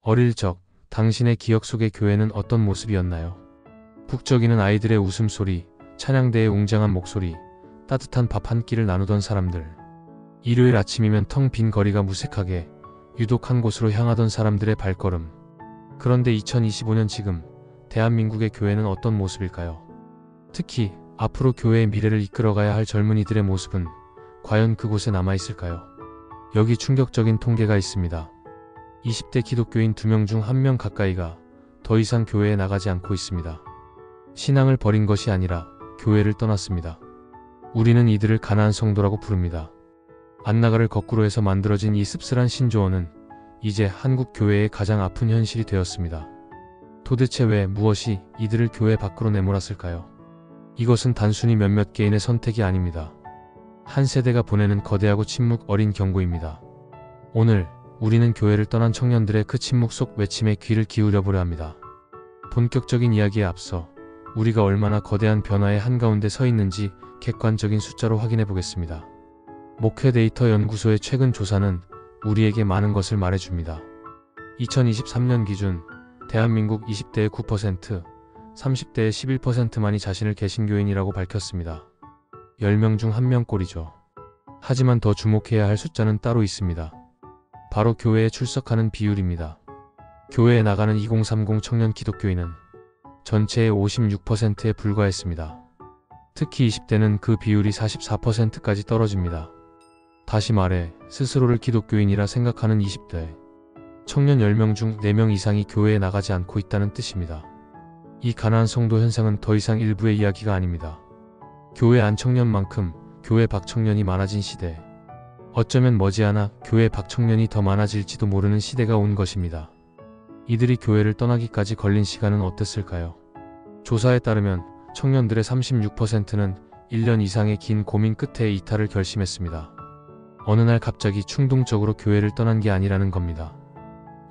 어릴 적 당신의 기억 속의 교회는 어떤 모습이었나요? 북적이는 아이들의 웃음소리, 찬양대의 웅장한 목소리, 따뜻한 밥 한 끼를 나누던 사람들. 일요일 아침이면 텅 빈 거리가 무색하게 유독 한 곳으로 향하던 사람들의 발걸음. 그런데 2025년 지금 대한민국의 교회는 어떤 모습일까요? 특히 앞으로 교회의 미래를 이끌어가야 할 젊은이들의 모습은 과연 그곳에 남아있을까요? 여기 충격적인 통계가 있습니다. 20대 기독교인 2명 중 1명 가까이가 더 이상 교회에 나가지 않고 있습니다. 신앙을 버린 것이 아니라 교회를 떠났습니다. 우리는 이들을 가나안 성도라고 부릅니다. 안나가를 거꾸로 해서 만들어진 이 씁쓸한 신조어는 이제 한국 교회의 가장 아픈 현실이 되었습니다. 도대체 왜 무엇이 이들을 교회 밖으로 내몰았을까요? 이것은 단순히 몇몇 개인의 선택이 아닙니다. 한 세대가 보내는 거대하고 침묵 어린 경고입니다. 오늘 우리는 교회를 떠난 청년들의 그 침묵 속 외침에 귀를 기울여 보려 합니다. 본격적인 이야기에 앞서 우리가 얼마나 거대한 변화의 한가운데 서 있는지 객관적인 숫자로 확인해 보겠습니다. 목회 데이터 연구소의 최근 조사는 우리에게 많은 것을 말해줍니다. 2023년 기준 대한민국 20대의 9%, 30대의 11%만이 자신을 개신교인이라고 밝혔습니다. 10명 중 1명꼴이죠. 하지만 더 주목해야 할 숫자는 따로 있습니다. 바로 교회에 출석하는 비율입니다. 교회에 나가는 2030 청년 기독교인은 전체의 56%에 불과했습니다. 특히 20대는 그 비율이 44%까지 떨어집니다. 다시 말해 스스로를 기독교인이라 생각하는 20대 청년 10명 중 4명 이상이 교회에 나가지 않고 있다는 뜻입니다. 이 가나안 성도 현상은 더 이상 일부의 이야기가 아닙니다. 교회 안 청년만큼 교회 밖 청년이 많아진 시대. 어쩌면 머지않아 교회 밖 청년이 더 많아질지도 모르는 시대가 온 것입니다. 이들이 교회를 떠나기까지 걸린 시간은 어땠을까요? 조사에 따르면 청년들의 36%는 1년 이상의 긴 고민 끝에 이탈을 결심했습니다. 어느 날 갑자기 충동적으로 교회를 떠난 게 아니라는 겁니다.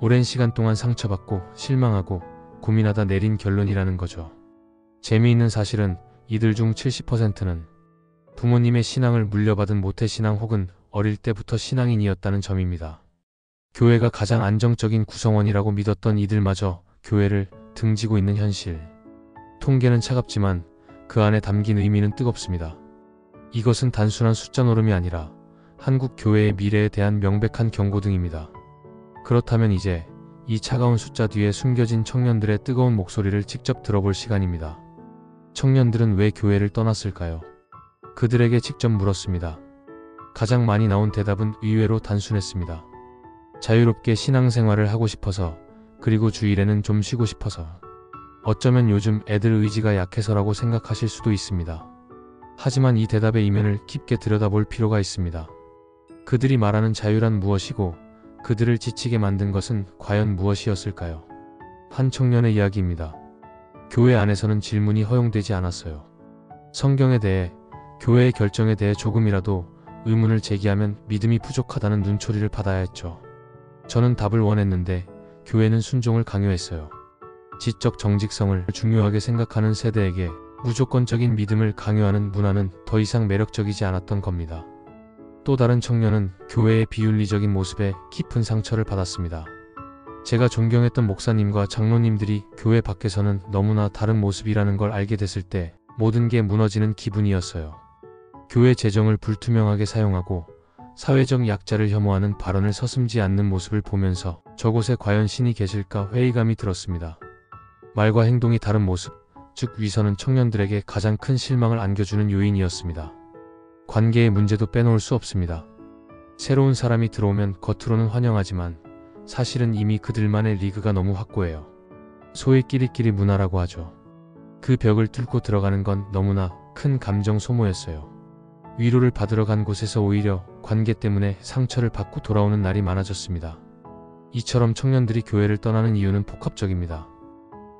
오랜 시간 동안 상처받고 실망하고 고민하다 내린 결론이라는 거죠. 재미있는 사실은 이들 중 70%는 부모님의 신앙을 물려받은 모태신앙 혹은 어릴 때부터 신앙인이었다는 점입니다. 교회가 가장 안정적인 구성원이라고 믿었던 이들마저 교회를 등지고 있는 현실. 통계는 차갑지만 그 안에 담긴 의미는 뜨겁습니다. 이것은 단순한 숫자 노름이 아니라 한국 교회의 미래에 대한 명백한 경고등입니다. 그렇다면 이제 이 차가운 숫자 뒤에 숨겨진 청년들의 뜨거운 목소리를 직접 들어볼 시간입니다. 청년들은 왜 교회를 떠났을까요? 그들에게 직접 물었습니다. 가장 많이 나온 대답은 의외로 단순했습니다. 자유롭게 신앙생활을 하고 싶어서, 그리고 주일에는 좀 쉬고 싶어서. 어쩌면 요즘 애들 의지가 약해서라고 생각하실 수도 있습니다. 하지만 이 대답의 이면을 깊게 들여다볼 필요가 있습니다. 그들이 말하는 자유란 무엇이고 그들을 지치게 만든 것은 과연 무엇이었을까요? 한 청년의 이야기입니다. 교회 안에서는 질문이 허용되지 않았어요. 성경에 대해, 교회의 결정에 대해 조금이라도 의문을 제기하면 믿음이 부족하다는 눈초리를 받아야 했죠. 저는 답을 원했는데 교회는 순종을 강요했어요. 지적 정직성을 중요하게 생각하는 세대에게 무조건적인 믿음을 강요하는 문화는 더 이상 매력적이지 않았던 겁니다. 또 다른 청년은 교회의 비윤리적인 모습에 깊은 상처를 받았습니다. 제가 존경했던 목사님과 장로님들이 교회 밖에서는 너무나 다른 모습이라는 걸 알게 됐을 때 모든 게 무너지는 기분이었어요. 교회 재정을 불투명하게 사용하고 사회적 약자를 혐오하는 발언을 서슴지 않는 모습을 보면서 저곳에 과연 신이 계실까 회의감이 들었습니다. 말과 행동이 다른 모습, 즉 위선은 청년들에게 가장 큰 실망을 안겨주는 요인이었습니다. 관계의 문제도 빼놓을 수 없습니다. 새로운 사람이 들어오면 겉으로는 환영하지만 사실은 이미 그들만의 리그가 너무 확고해요. 소위 끼리끼리 문화라고 하죠. 그 벽을 뚫고 들어가는 건 너무나 큰 감정 소모였어요. 위로를 받으러 간 곳에서 오히려 관계 때문에 상처를 받고 돌아오는 날이 많아졌습니다. 이처럼 청년들이 교회를 떠나는 이유는 복합적입니다.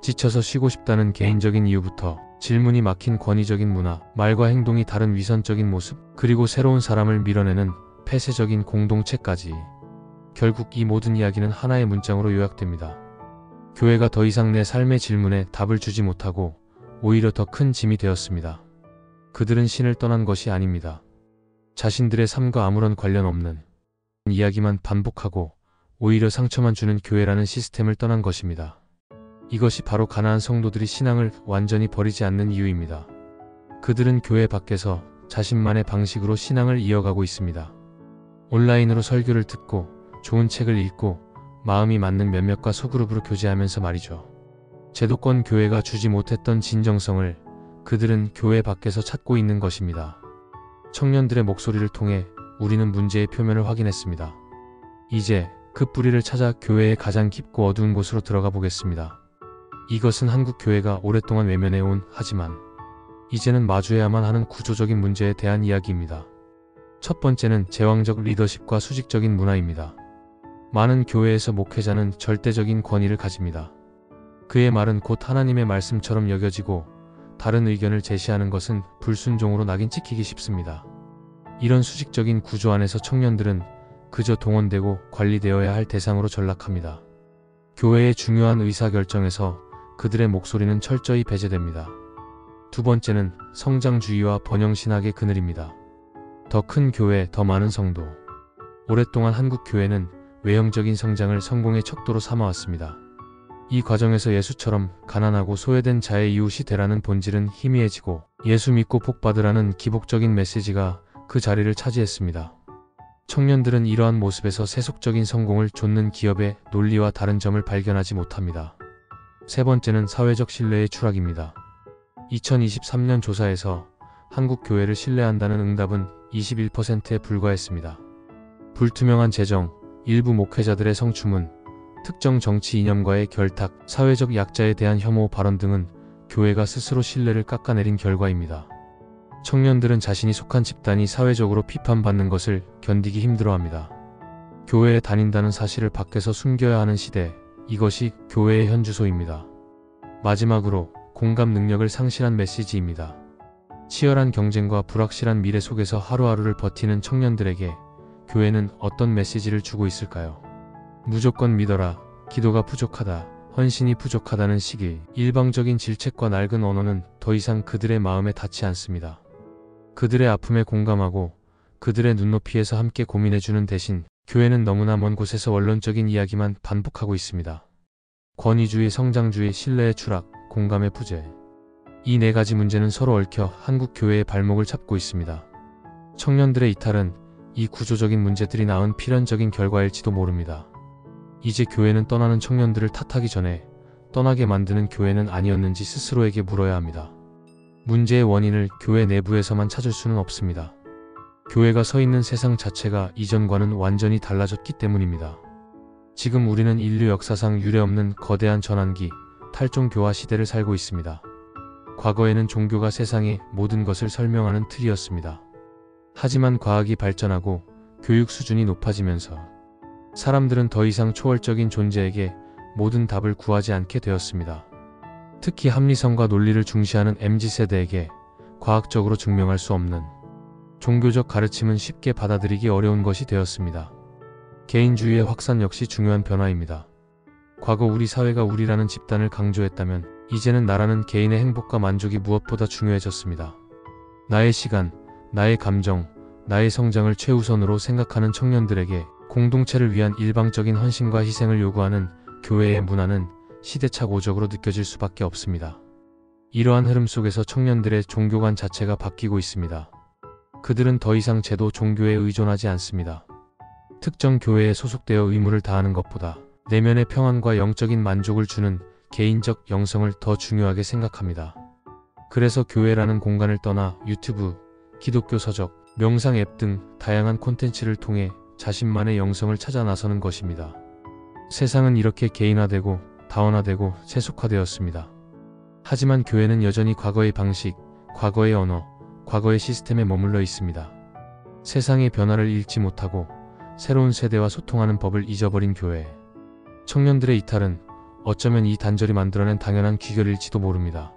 지쳐서 쉬고 싶다는 개인적인 이유부터 질문이 막힌 권위적인 문화, 말과 행동이 다른 위선적인 모습, 그리고 새로운 사람을 밀어내는 폐쇄적인 공동체까지. 결국 이 모든 이야기는 하나의 문장으로 요약됩니다. 교회가 더 이상 내 삶의 질문에 답을 주지 못하고 오히려 더 큰 짐이 되었습니다. 그들은 신을 떠난 것이 아닙니다. 자신들의 삶과 아무런 관련 없는 이야기만 반복하고 오히려 상처만 주는 교회라는 시스템을 떠난 것입니다. 이것이 바로 가나안 성도들이 신앙을 완전히 버리지 않는 이유입니다. 그들은 교회 밖에서 자신만의 방식으로 신앙을 이어가고 있습니다. 온라인으로 설교를 듣고 좋은 책을 읽고 마음이 맞는 몇몇과 소그룹으로 교제하면서 말이죠. 제도권 교회가 주지 못했던 진정성을 그들은 교회 밖에서 찾고 있는 것입니다. 청년들의 목소리를 통해 우리는 문제의 표면을 확인했습니다. 이제 그 뿌리를 찾아 교회의 가장 깊고 어두운 곳으로 들어가 보겠습니다. 이것은 한국 교회가 오랫동안 외면해온 하지만 이제는 마주해야만 하는 구조적인 문제에 대한 이야기입니다. 첫 번째는 제왕적 리더십과 수직적인 문화입니다. 많은 교회에서 목회자는 절대적인 권위를 가집니다. 그의 말은 곧 하나님의 말씀처럼 여겨지고 다른 의견을 제시하는 것은 불순종으로 낙인 찍히기 쉽습니다. 이런 수직적인 구조 안에서 청년들은 그저 동원되고 관리되어야 할 대상으로 전락합니다. 교회의 중요한 의사결정에서 그들의 목소리는 철저히 배제됩니다. 두 번째는 성장주의와 번영신학의 그늘입니다. 더 큰 교회, 더 많은 성도. 오랫동안 한국 교회는 외형적인 성장을 성공의 척도로 삼아왔습니다. 이 과정에서 예수처럼 가난하고 소외된 자의 이웃이 되라는 본질은 희미해지고 예수 믿고 복 받으라는 기복적인 메시지가 그 자리를 차지했습니다. 청년들은 이러한 모습에서 세속적인 성공을 좇는 기업의 논리와 다른 점을 발견하지 못합니다. 세 번째는 사회적 신뢰의 추락입니다. 2023년 조사에서 한국 교회를 신뢰한다는 응답은 21%에 불과했습니다. 불투명한 재정, 일부 목회자들의 성추문, 특정 정치 이념과의 결탁, 사회적 약자에 대한 혐오 발언 등은 교회가 스스로 신뢰를 깎아내린 결과입니다. 청년들은 자신이 속한 집단이 사회적으로 비판받는 것을 견디기 힘들어합니다. 교회에 다닌다는 사실을 밖에서 숨겨야 하는 시대, 이것이 교회의 현 주소입니다. 마지막으로 공감 능력을 상실한 메시지입니다. 치열한 경쟁과 불확실한 미래 속에서 하루하루를 버티는 청년들에게 교회는 어떤 메시지를 주고 있을까요? 무조건 믿어라, 기도가 부족하다, 헌신이 부족하다는 시기, 일방적인 질책과 낡은 언어는 더 이상 그들의 마음에 닿지 않습니다. 그들의 아픔에 공감하고 그들의 눈높이에서 함께 고민해주는 대신 교회는 너무나 먼 곳에서 원론적인 이야기만 반복하고 있습니다. 권위주의, 성장주의, 신뢰의 추락, 공감의 부재. 이 네 가지 문제는 서로 얽혀 한국 교회의 발목을 잡고 있습니다. 청년들의 이탈은 이 구조적인 문제들이 낳은 필연적인 결과일지도 모릅니다. 이제 교회는 떠나는 청년들을 탓하기 전에 떠나게 만드는 교회는 아니었는지 스스로에게 물어야 합니다. 문제의 원인을 교회 내부에서만 찾을 수는 없습니다. 교회가 서 있는 세상 자체가 이전과는 완전히 달라졌기 때문입니다. 지금 우리는 인류 역사상 유례없는 거대한 전환기, 탈종교화 시대를 살고 있습니다. 과거에는 종교가 세상의 모든 것을 설명하는 틀이었습니다. 하지만 과학이 발전하고 교육 수준이 높아지면서 사람들은 더 이상 초월적인 존재에게 모든 답을 구하지 않게 되었습니다. 특히 합리성과 논리를 중시하는 MZ세대에게 과학적으로 증명할 수 없는 종교적 가르침은 쉽게 받아들이기 어려운 것이 되었습니다. 개인주의의 확산 역시 중요한 변화입니다. 과거 우리 사회가 우리라는 집단을 강조했다면 이제는 나라는 개인의 행복과 만족이 무엇보다 중요해졌습니다. 나의 시간, 나의 감정, 나의 성장을 최우선으로 생각하는 청년들에게 공동체를 위한 일방적인 헌신과 희생을 요구하는 교회의 문화는 시대착오적으로 느껴질 수밖에 없습니다. 이러한 흐름 속에서 청년들의 종교관 자체가 바뀌고 있습니다. 그들은 더 이상 제도 종교에 의존하지 않습니다. 특정 교회에 소속되어 의무를 다하는 것보다 내면의 평안과 영적인 만족을 주는 개인적 영성을 더 중요하게 생각합니다. 그래서 교회라는 공간을 떠나 유튜브, 기독교 서적, 명상 앱 등 다양한 콘텐츠를 통해 자신만의 영성을 찾아 나서는 것입니다. 세상은 이렇게 개인화되고 다원화되고 세속화되었습니다. 하지만 교회는 여전히 과거의 방식, 과거의 언어, 과거의 시스템에 머물러 있습니다. 세상의 변화를 읽지 못하고 새로운 세대와 소통하는 법을 잊어버린 교회. 청년들의 이탈은 어쩌면 이 단절이 만들어낸 당연한 귀결일지도 모릅니다.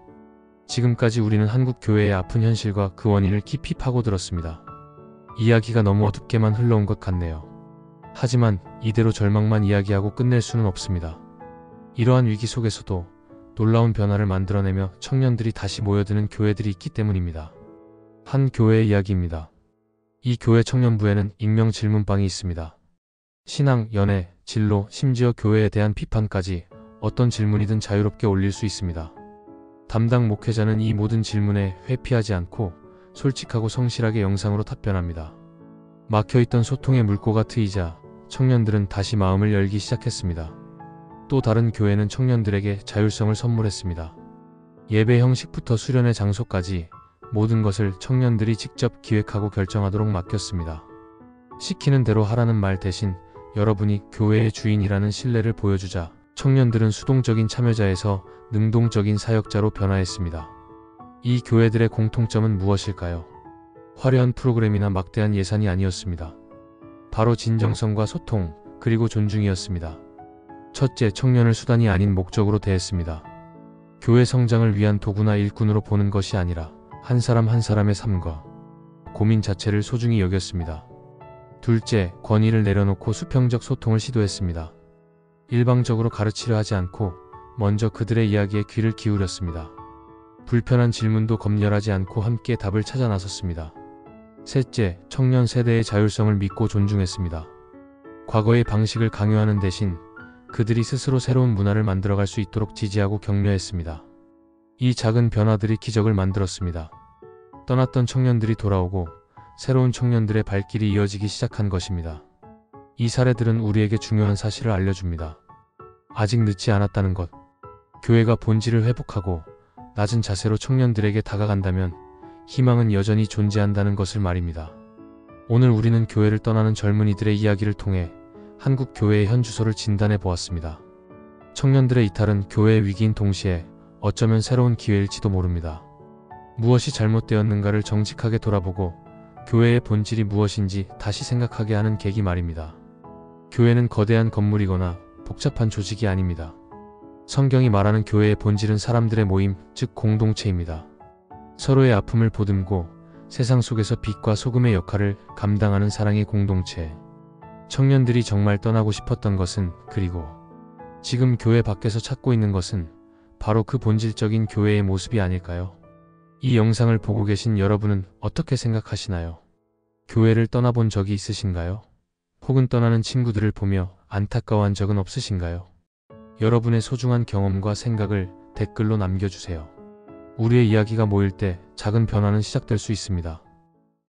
지금까지 우리는 한국 교회의 아픈 현실과 그 원인을 깊이 파고들었습니다. 이야기가 너무 어둡게만 흘러온 것 같네요. 하지만 이대로 절망만 이야기하고 끝낼 수는 없습니다. 이러한 위기 속에서도 놀라운 변화를 만들어내며 청년들이 다시 모여드는 교회들이 있기 때문입니다. 한 교회의 이야기입니다. 이 교회 청년부에는 익명 질문방이 있습니다. 신앙, 연애, 진로, 심지어 교회에 대한 비판까지 어떤 질문이든 자유롭게 올릴 수 있습니다. 담당 목회자는 이 모든 질문에 회피하지 않고 솔직하고 성실하게 영상으로 답변합니다. 막혀있던 소통의 물꼬가 트이자 청년들은 다시 마음을 열기 시작했습니다. 또 다른 교회는 청년들에게 자율성을 선물했습니다. 예배 형식부터 수련의 장소까지 모든 것을 청년들이 직접 기획하고 결정하도록 맡겼습니다. 시키는 대로 하라는 말 대신 여러분이 교회의 주인이라는 신뢰를 보여주자 청년들은 수동적인 참여자에서 능동적인 사역자로 변화했습니다. 이 교회들의 공통점은 무엇일까요? 화려한 프로그램이나 막대한 예산이 아니었습니다. 바로 진정성과 소통, 그리고 존중이었습니다. 첫째, 청년을 수단이 아닌 목적으로 대했습니다. 교회 성장을 위한 도구나 일꾼으로 보는 것이 아니라 한 사람 한 사람의 삶과 고민 자체를 소중히 여겼습니다. 둘째, 권위를 내려놓고 수평적 소통을 시도했습니다. 일방적으로 가르치려 하지 않고 먼저 그들의 이야기에 귀를 기울였습니다. 불편한 질문도 검열하지 않고 함께 답을 찾아 나섰습니다. 셋째, 청년 세대의 자율성을 믿고 존중했습니다. 과거의 방식을 강요하는 대신 그들이 스스로 새로운 문화를 만들어갈 수 있도록 지지하고 격려했습니다. 이 작은 변화들이 기적을 만들었습니다. 떠났던 청년들이 돌아오고 새로운 청년들의 발길이 이어지기 시작한 것입니다. 이 사례들은 우리에게 중요한 사실을 알려줍니다. 아직 늦지 않았다는 것. 교회가 본질을 회복하고 낮은 자세로 청년들에게 다가간다면 희망은 여전히 존재한다는 것을 말입니다. 오늘 우리는 교회를 떠나는 젊은이들의 이야기를 통해 한국 교회의 현 주소를 진단해 보았습니다. 청년들의 이탈은 교회의 위기인 동시에 어쩌면 새로운 기회일지도 모릅니다. 무엇이 잘못되었는가를 정직하게 돌아보고 교회의 본질이 무엇인지 다시 생각하게 하는 계기 말입니다. 교회는 거대한 건물이거나 복잡한 조직이 아닙니다. 성경이 말하는 교회의 본질은 사람들의 모임, 즉 공동체입니다. 서로의 아픔을 보듬고 세상 속에서 빛과 소금의 역할을 감당하는 사랑의 공동체. 청년들이 정말 떠나고 싶었던 것은, 그리고 지금 교회 밖에서 찾고 있는 것은 바로 그 본질적인 교회의 모습이 아닐까요? 이 영상을 보고 계신 여러분은 어떻게 생각하시나요? 교회를 떠나본 적이 있으신가요? 혹은 떠나는 친구들을 보며 안타까워한 적은 없으신가요? 여러분의 소중한 경험과 생각을 댓글로 남겨주세요. 우리의 이야기가 모일 때 작은 변화는 시작될 수 있습니다.